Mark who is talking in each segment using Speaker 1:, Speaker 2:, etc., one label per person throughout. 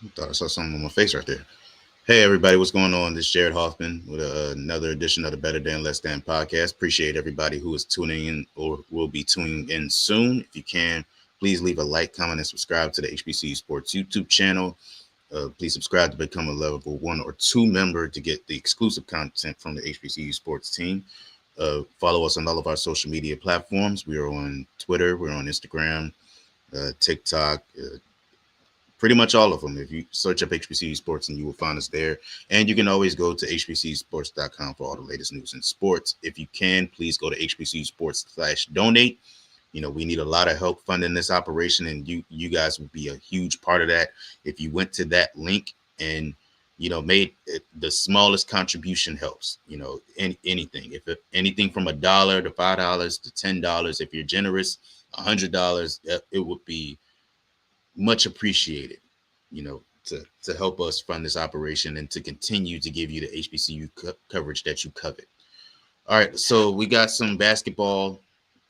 Speaker 1: Thought I saw something on my face right there. Hey, everybody, what's going on? This is Jared Hoffman with another edition of the Better Than Less Than podcast. Appreciate everybody who is tuning in or will be tuning in soon. If you can, please leave a like, comment, and subscribe to the HBC Sports YouTube channel. Please subscribe to become a level 1 or 2 member to get the exclusive content from the HBCU Sports team. Follow us on all of our social media platforms. We are on Twitter, we're on Instagram, TikTok, pretty much all of them. If you search up HBCU Sports, and you will find us there. And you can always go to hbcsports.com for all the latest news in sports. If you can, please go to hbcusports/donate. We need a lot of help funding this operation, and you guys would be a huge part of that if you went to that link and made it, the smallest contribution helps. Anything, if anything from $1 to $5 to $10, if you're generous, $100, it would be much appreciated, to help us fund this operation and to continue to give you the HBCU coverage that you covet. All right, so we got some basketball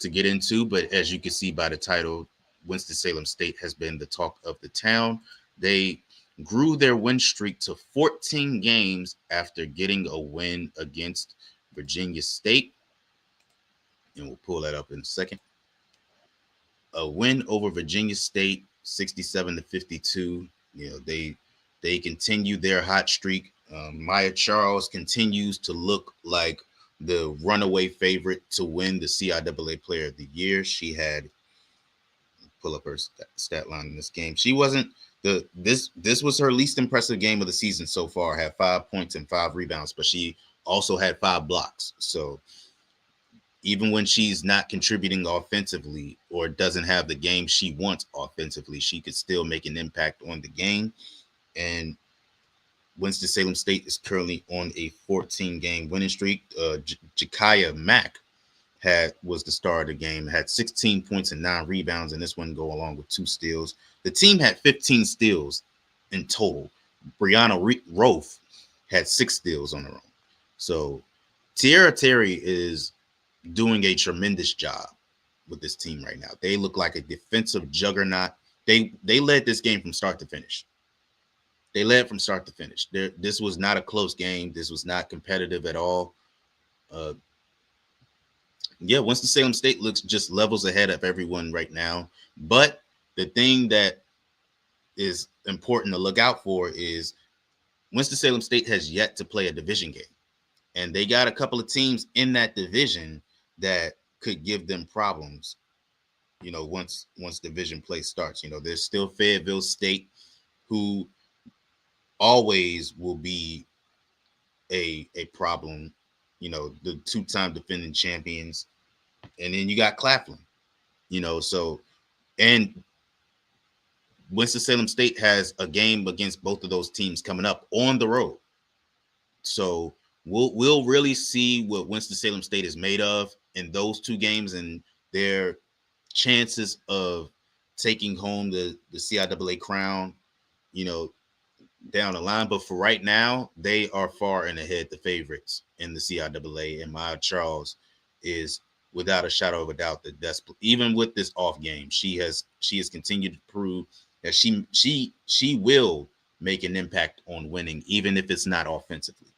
Speaker 1: to get into, but as you can see by the title, Winston-Salem State has been the talk of the town. They grew their win streak to 14 games after getting a win against Virginia State, and we'll pull that up in a second. A win over Virginia State, 67-52. They continue their hot streak. Maya Charles continues to look like the runaway favorite to win the CIAA Player of the Year. She had, pull up her stat line in this game. She wasn't this was her least impressive game of the season so far. Had 5 points and 5 rebounds, but she also had 5 blocks. So even when she's not contributing offensively or doesn't have the game she wants offensively, she could still make an impact on the game. And Winston-Salem State is currently on a 14-game winning streak. Jakaya Mack was the star of the game, had 16 points and 9 rebounds, and this one go along with 2 steals. The team had 15 steals in total. Brianna Roth had 6 steals on her own. So Tierra Terry is doing a tremendous job with this team right now. They look like a defensive juggernaut. They led this game from start to finish. They led from start to finish. This was not a close game. This was not competitive at all. Winston-Salem State looks just levels ahead of everyone right now. But the thing that is important to look out for is Winston-Salem State has yet to play a division game. And they got a couple of teams in that division that could give them problems, once division play starts. There's still Fayetteville State, who always will be a problem, the 2-time defending champions. And then you got Claflin, and Winston-Salem State has a game against both of those teams coming up on the road. So we'll really see what Winston-Salem State is made of in those 2 games and their chances of taking home the CIAA crown, down the line. But for right now, they are far and ahead the favorites in the CIAA, and Maya Charles is without a shadow of a doubt that even with this off game, she has continued to prove that she will make an impact on winning, even if it's not offensively.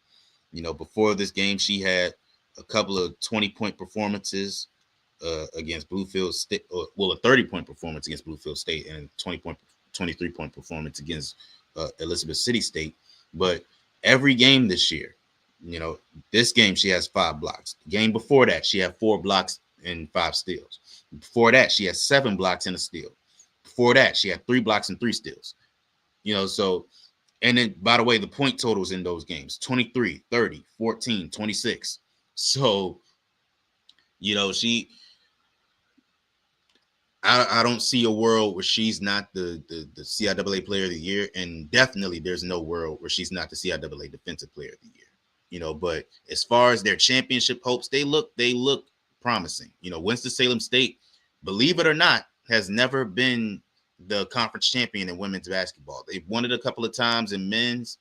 Speaker 1: Before this game, she had a couple of 20-point performances against Bluefield State, a 30-point performance against Bluefield State, and a 23-point performance against Elizabeth City State. But every game this year, this game she has 5 blocks. The game before that, she had 4 blocks and 5 steals. Before that, she had 7 blocks and a steal. Before that, she had 3 blocks and 3 steals. So. And then, by the way, the point totals in those games, 23, 30, 14, 26. So, I don't see a world where she's not the CIAA Player of the Year. And definitely there's no world where she's not the CIAA Defensive Player of the Year. But as far as their championship hopes, they look promising. Winston-Salem State, believe it or not, has never been the conference champion in women's basketball. They've won it a couple of times in men's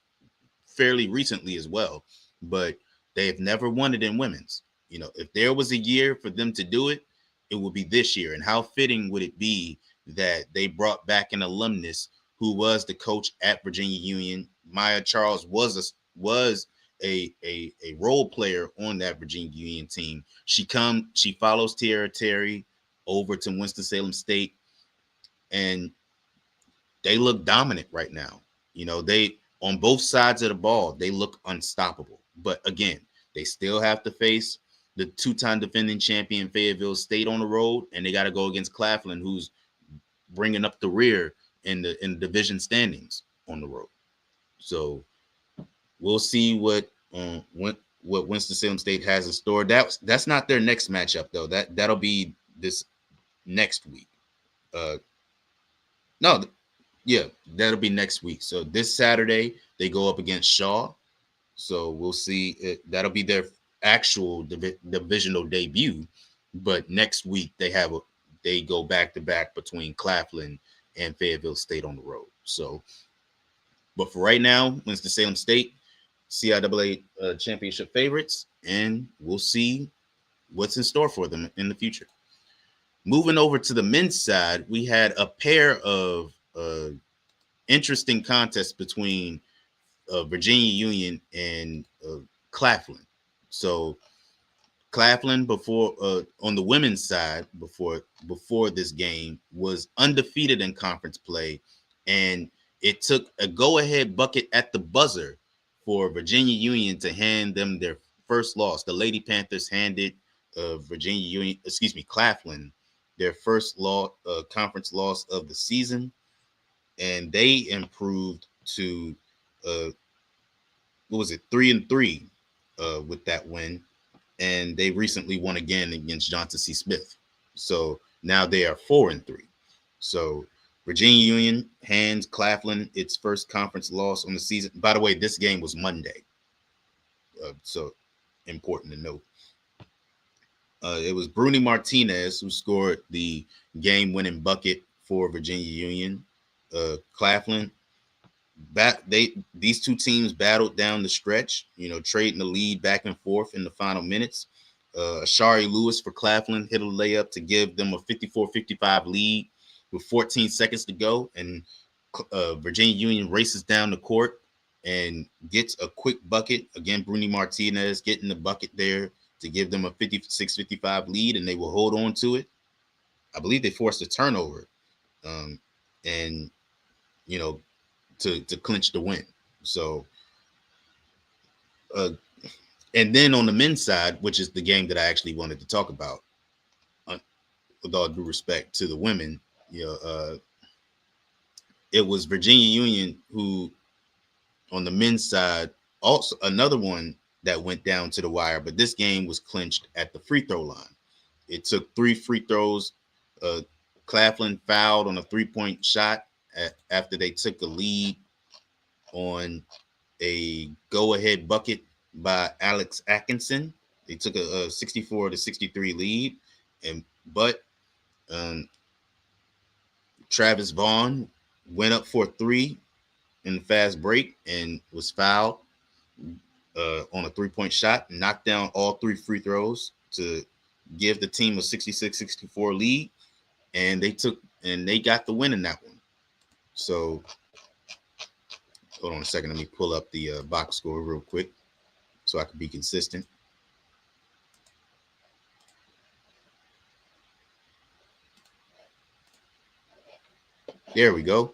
Speaker 1: fairly recently as well, but they've never won it in women's. If there was a year for them to do it, it would be this year. And how fitting would it be that they brought back an alumnus who was the coach at Virginia Union. Maya Charles was a role player on that Virginia Union team. She follows Tierra Terry over to Winston-Salem State, and they look dominant right now. They on both sides of the ball, they look unstoppable. But again, they still have to face the two-time defending champion Fayetteville State on the road, and they got to go against Claflin, who's bringing up the rear in the division standings on the road. So we'll see what Winston-Salem State has in store. That's not their next matchup though. That'll be this next week. No, yeah, that'll be next week. So this Saturday they go up against Shaw. So we'll see. That'll be their actual divisional debut. But next week they go back to back between Claflin and Fayetteville State on the road. So, but for right now, Winston-Salem State, CIAA championship favorites, and we'll see what's in store for them in the future. Moving over to the men's side, we had a pair of interesting contests between Virginia Union and Claflin. So Claflin before on the women's side before this game was undefeated in conference play, and it took a go-ahead bucket at the buzzer for Virginia Union to hand them their first loss. The Lady Panthers handed Claflin their first conference loss of the season, and they improved to 3-3 with that win. And they recently won again against Johnson C. Smith. So now they are 4-3. So Virginia Union hands Claflin its first conference loss on the season. By the way, this game was Monday. So important to note. It was Bruni Martinez who scored the game-winning bucket for Virginia Union. Claflin, these two teams battled down the stretch, trading the lead back and forth in the final minutes. Ashari Lewis for Claflin hit a layup to give them a 54-55 lead with 14 seconds to go, and Virginia Union races down the court and gets a quick bucket. Again, Bruni Martinez getting the bucket there to give them a 56-55 lead, and they will hold on to it. I believe they forced a turnover, and to clinch the win. So, and then on the men's side, which is the game that I actually wanted to talk about, with all due respect to the women, it was Virginia Union who, on the men's side, also another one that went down to the wire, but this game was clinched at the free throw line. It took 3 free throws. Claflin fouled on a 3-point shot after they took a lead on a go-ahead bucket by Alex Atkinson. They took a 64-63 lead, but Travis Vaughn went up for 3 in the fast break and was fouled on a 3-point shot, knocked down all 3 free throws to give the team a 66-64 lead, and they got the win in that one. So hold on a second, let me pull up the box score real quick so I can be consistent. There we go.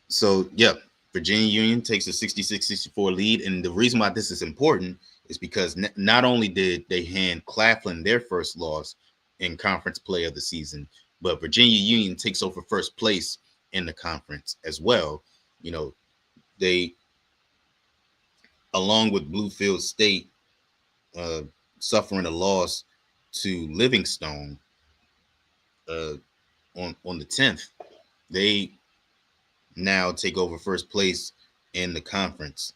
Speaker 1: So yeah, Virginia Union takes a 66-64 lead, and the reason why this is important is because not only did they hand Claflin their first loss in conference play of the season, but Virginia Union takes over first place in the conference as well. They, along with Bluefield State, suffering a loss to Livingstone on the 10th, they now take over first place in the conference.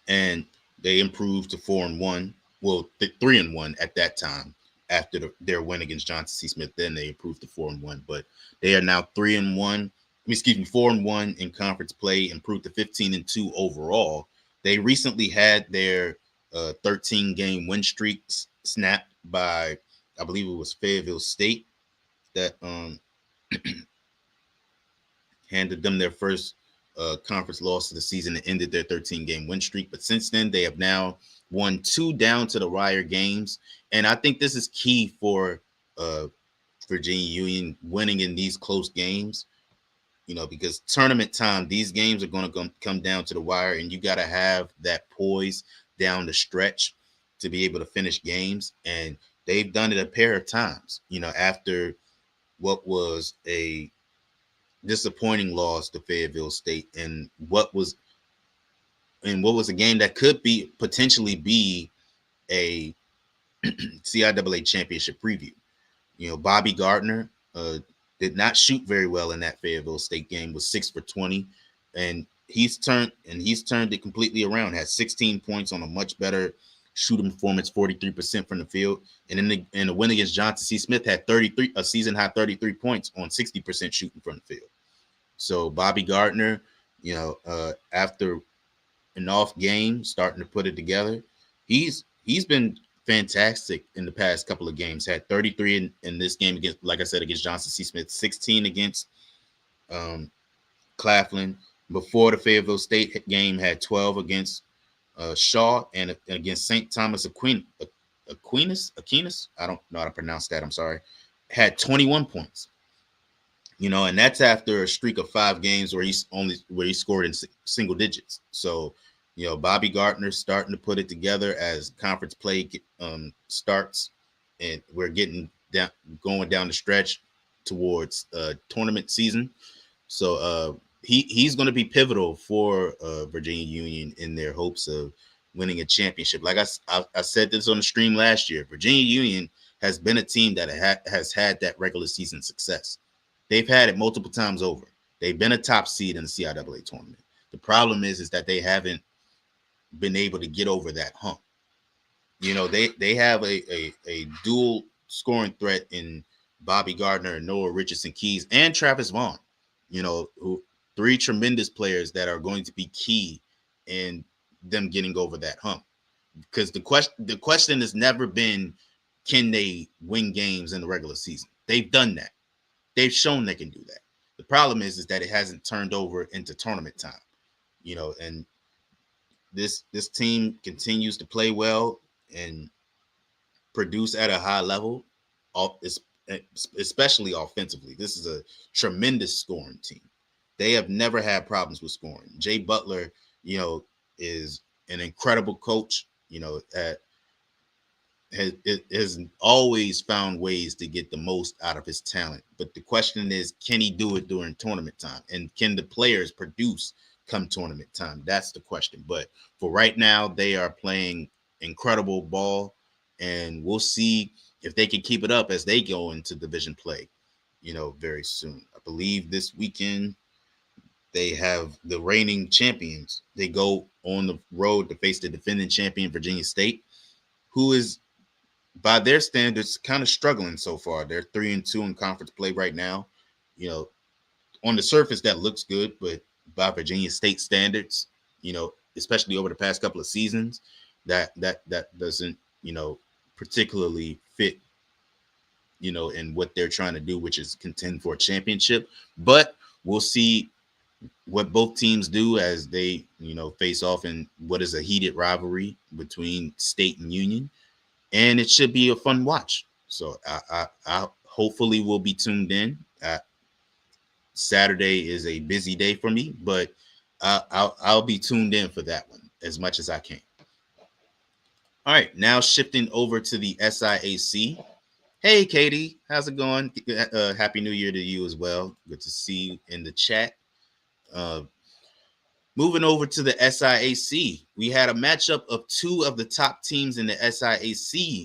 Speaker 1: And they improved to 4-1. Well, 3-1 at that time after their win against Johnson C. Smith. Then they improved to 4-1, but they are now 4-1 in conference play, improved to 15-2 overall. They recently had their 13-game win streaks snapped by, I believe it was Fayetteville State that handed them their first conference loss of the season and ended their 13-game win streak. But since then, they have now won 2 down to the wire games. And I think this is key for uh, Virginia Union winning in these close games, because tournament time, these games are going to come down to the wire, and you got to have that poise down the stretch to be able to finish games. And they've done it a pair of times, after what was a disappointing loss to Fayetteville State, and what was a game that could be potentially be a CIAA championship preview. Bobby Gardner did not shoot very well in that Fayetteville State game, was 6 for 20, and he's turned it completely around. Had 16 points on a much better shooting performance, 43% from the field, and in the win against Johnson C. Smith had a season high 33 points on 60% shooting from the field. So Bobby Gardner, after an off game, starting to put it together, he's been fantastic in the past couple of games. Had 33 in this game against, like I said, against Johnson C. Smith, 16 against Claflin. Before the Fayetteville State game, had 12 against Shaw and against St. Thomas Aquinas. I don't know how to pronounce that. I'm sorry. Had 21 points. And that's after a streak of 5 games where he scored in single digits. So, Bobby Gardner's starting to put it together as conference play starts, and we're going down the stretch towards tournament season. So he's going to be pivotal for Virginia Union in their hopes of winning a championship. Like I said this on the stream last year, Virginia Union has been a team that has had that regular season success. They've had it multiple times over. They've been a top seed in the CIAA tournament. The problem is that they haven't been able to get over that hump. They have a dual scoring threat in Bobby Gardner and Noah Richardson Keys and Travis Vaughn, who 3 tremendous players that are going to be key in them getting over that hump. Because the question has never been, can they win games in the regular season? They've done that. They've shown they can do that. The problem is that it hasn't turned over into tournament time, and this team continues to play well and produce at a high level, especially offensively. This is a tremendous scoring team. They have never had problems with scoring. Jay Butler, is an incredible coach, has always found ways to get the most out of his talent. But the question is, can he do it during tournament time? And can the players produce come tournament time? That's the question. But for right now, they are playing incredible ball, and we'll see if they can keep it up as they go into division play, very soon. I believe this weekend they have the reigning champions. They go on the road to face the defending champion, Virginia State, who is, by their standards, kind of struggling so far. They're 3-2 in conference play right now. On the surface, that looks good, but by Virginia State standards, especially over the past couple of seasons, that doesn't, particularly fit, in what they're trying to do, which is contend for a championship. But we'll see what both teams do as they, face off in what is a heated rivalry between State and Union. And it should be a fun watch. So I hopefully will be tuned in. Saturday is a busy day for me, but I'll be tuned in for that one as much as I can. All right, now shifting over to the SIAC. Hey, Katie, how's it going? Happy New Year to you as well. Good to see you in the chat. Moving over to the SIAC, we had a matchup of 2 of the top teams in the SIAC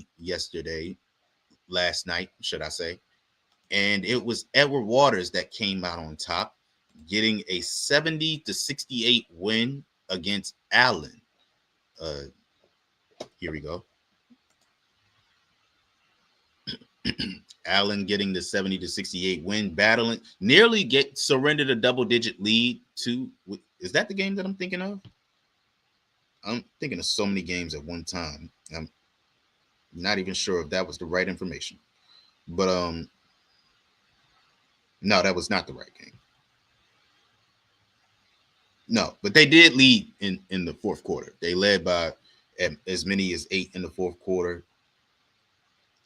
Speaker 1: last night, should I say. And it was Edward Waters that came out on top, getting a 70-68 win against Allen. Here we go. Allen getting the 70-68 win, battling, nearly surrendered a double-digit lead to. Is that the game that I'm thinking of? I'm thinking of so many games at one time. I'm not even sure if that was the right information. But No, that was not the right game. No, but they did lead in the fourth quarter. They led by as many as 8 in the fourth quarter.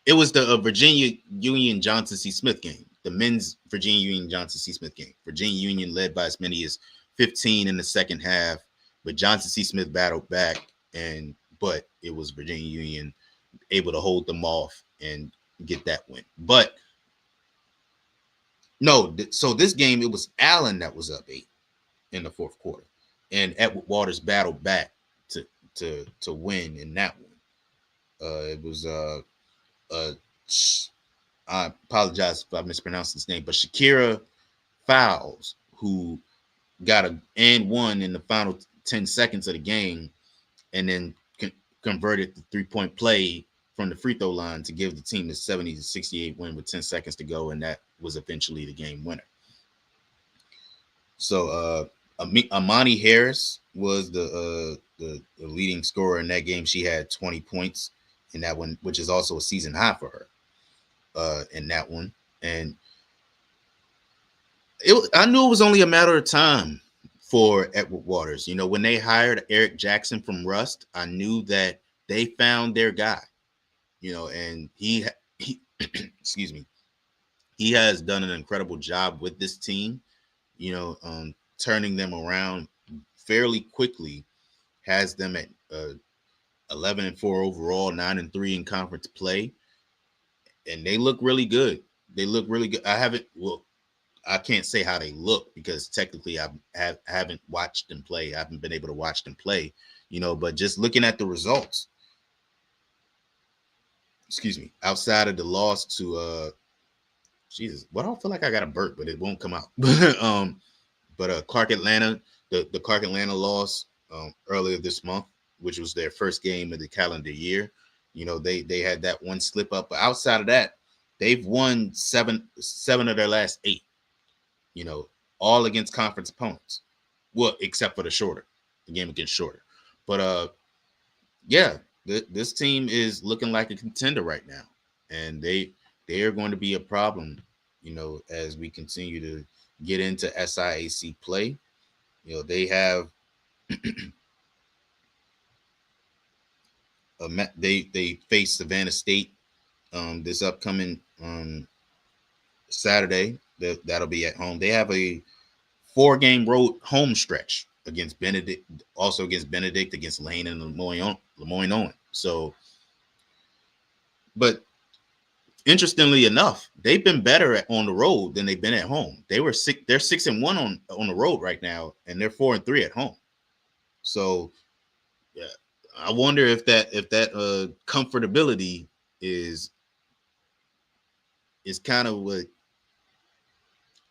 Speaker 1: It was the Virginia Union Johnson C. Smith game, the men's Virginia Union Johnson C. Smith game. Virginia Union led by as many as 15 in the second half, but Johnson C. Smith battled back, but it was Virginia Union able to hold them off and get that win. But no, so this game it was Allen that was up 8 in the fourth quarter, and Edward Waters battled back to win in that one. It was I apologize if I mispronounced his name, but Shakira Fowles, who got a and one in the final 10 seconds of the game, and then converted the 3-point play from the free throw line to give the team the 70-68 win with 10 seconds to go, and that was eventually the game winner. So Amani Harris was the leading scorer in that game. She had 20 points in that one, which is also a season high for her in that one. And I knew it was only a matter of time for Edward Waters. You know, when they hired Eric Jackson from Rust, I knew that they found their guy. You know, and he excuse me, he has done an incredible job with this team. You know, turning them around fairly quickly, has them at 11-4 overall, 9-3 in conference play, and they look really good. They look really good. I can't say how they look because technically I haven't watched them play. I haven't been able to watch them play, you know, but just looking at the results, excuse me, outside of the loss to Jesus, what I feel like I got a burp, but it won't come out. But Clark Atlanta, the Clark Atlanta loss earlier this month, which was their first game of the calendar year. You know, they had that one slip up, but outside of that, they've won seven of their last 8. You know, all against conference opponents. Well, except for the game against Shorter. But yeah, this team is looking like a contender right now, and they are going to be a problem, you know, as we continue to get into SIAC play. You know, they have they face Savannah State this upcoming Saturday. That'll be at home. They have a 4-game road home stretch against Benedict, also against Benedict, against Lane and Lemoyne-Owen. So, but interestingly enough, they've been better on the road than they've been at home. They're 6-1 on the road right now, and they're 4-3 at home. So, yeah, I wonder if that comfortability is kind of what,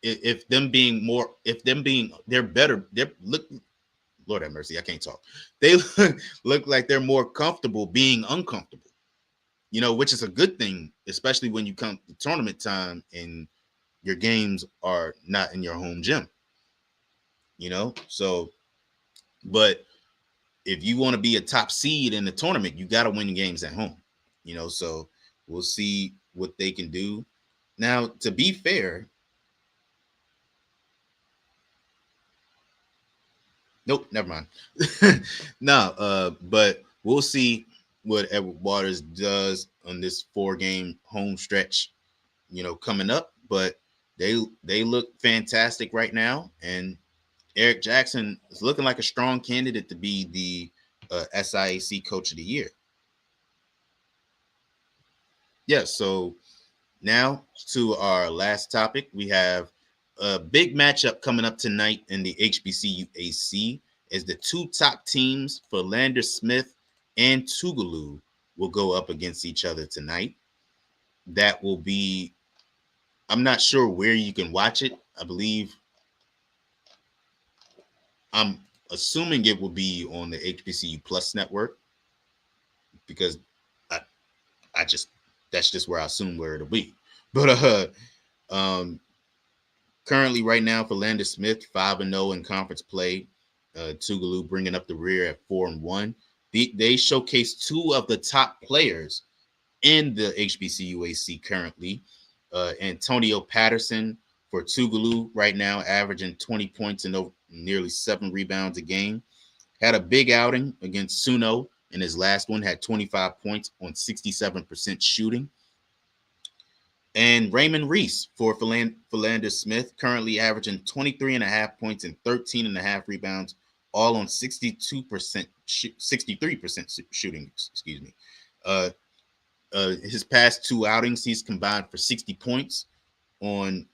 Speaker 1: if they're better, Lord have mercy, I can't talk. They look like they're more comfortable being uncomfortable, you know, which is a good thing, especially when you come to tournament time and your games are not in your home gym, you know. So, but if you want to be a top seed in the tournament, you got to win games at home, you know. So we'll see what they can do. Now, to be fair, nope, never mind. No, but we'll see what Edward Waters does on this 4-game home stretch, you know, coming up. But they look fantastic right now, and Eric Jackson is looking like a strong candidate to be the SIAC Coach of the Year. Yeah, so now to our last topic. We have a big matchup coming up tonight in the HBCUAC as the 2 top teams, Philander Smith and Tougaloo, will go up against each other tonight. That will be, I'm not sure where you can watch it. I'm assuming it will be on the HBCU Plus network, because that's just where I assume where it'll be. But currently right now, Philander Smith 5-0 in conference play. Tougaloo bringing up the rear at 4-1. They showcase 2 of the top players in the HBCUAC currently. Antonio Patterson for Tougaloo right now, averaging 20 points and nearly 7 rebounds a game. Had a big outing against Suno in his last one, had 25 points on 67% shooting. And Raymond Reese for Philander Smith, currently averaging 23.5 points and 13.5 rebounds, all on 63% shooting. Excuse me. His past 2 outings, he's combined for 60 points on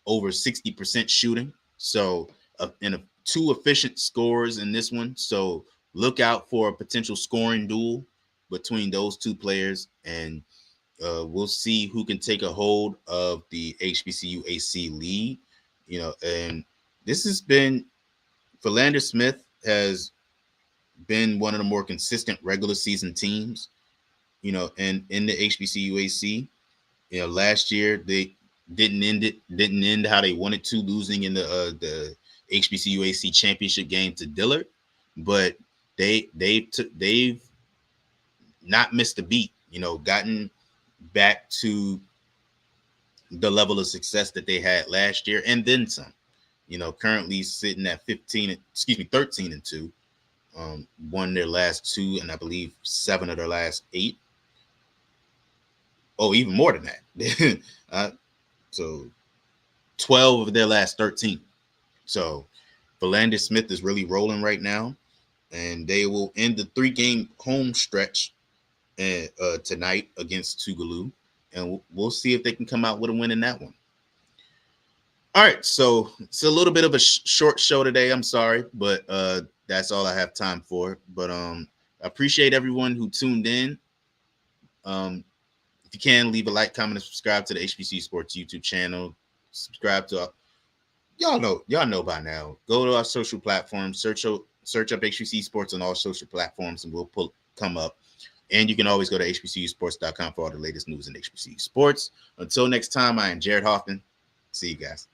Speaker 1: over 60% shooting. So, and 2 efficient scores in this one. So, look out for a potential scoring duel between those 2 players, and we'll see who can take a hold of the HBCU AC lead. And this has been Philander Smith has been one of the more consistent regular season teams. And in the HBCU AC, last year they didn't end how they wanted to, losing in the HBCU AC championship game to Dillard, but they've not missed a beat. Gotten back to the level of success that they had last year and then some. Currently sitting at 13-2. Won their last 2 and I believe 7 of their last 8. Oh, even more than that. So 12 of their last 13. So Philander Smith is really rolling right now, and they will end the 3-game home stretch tonight against Tougaloo, and we'll see if they can come out with a win in that one. All right, so it's a little bit of a short show today. I'm sorry, but that's all I have time for. But I appreciate everyone who tuned in. If you can, leave a like, comment, and subscribe to the HBC Sports YouTube channel. Subscribe to y'all know by now. Go to our social platforms, search up HBC Sports on all social platforms, and we'll come up. And you can always go to hbcusports.com for all the latest news in HBCU sports. Until next time, I am Jared Hoffman. See you guys.